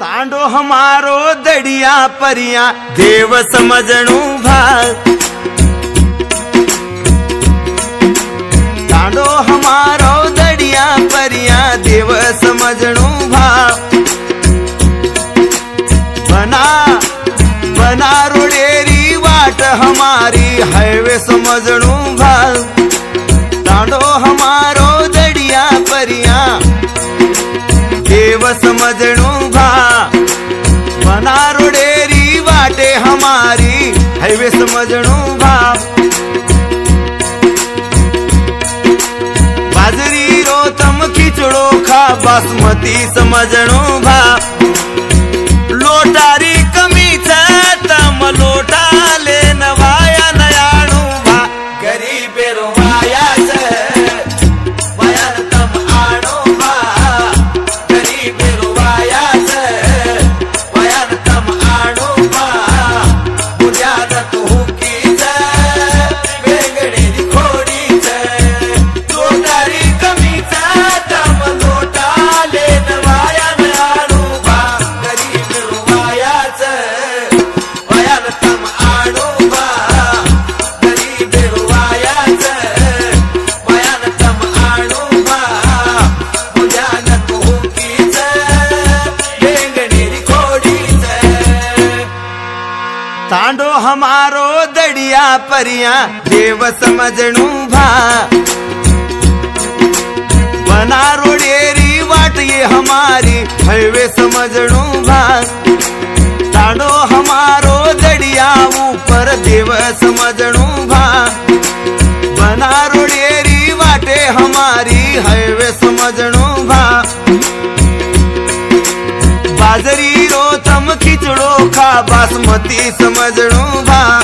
तांडो हमारो दड़िया परिया देव समझणू भाग। तांडो हमारो दड़िया परिया देव समझणू भाग। बना रोडेरी वाट हमारी हाईवे समझणू भाग। तांडो हमारो दड़िया परिया देव समझणू भाग। बना रोडेरी वाटे हमारी हाईवे समझणू भाग। बाजरी रोतम खिचड़ो खा बासमती समझणू भाग। लोटारी कमी तम लोटा ले नवाया नयाणू भा। गरीबे रोवाया वयन तम आणू भा। गरीबे रोवाया वयन तम आणू भा। बुझाद तू की बेगड़ी खोड़ी लोटारी कमी तम लोटा ले नवाया नयाणू भा। गरीब रोवाया वयन तम आणू भा। गरीब रोवाया वयन तम आणू भा। बुझाद तू की बेगड़ी खोड़ी। तांडो हमारो दड़िया परिया देव समझणू भा। बना रोडेरी वाट ये हमारी हाईवे समझणू भाग। तांडो हमारो दड़िया ऊपर देव समझणू भाग। बना रोडेरी वाटे हमारी हाईवे समझणू भाग। बाजरी रोतम खिचड़ो खा बासमती समझणू भाग।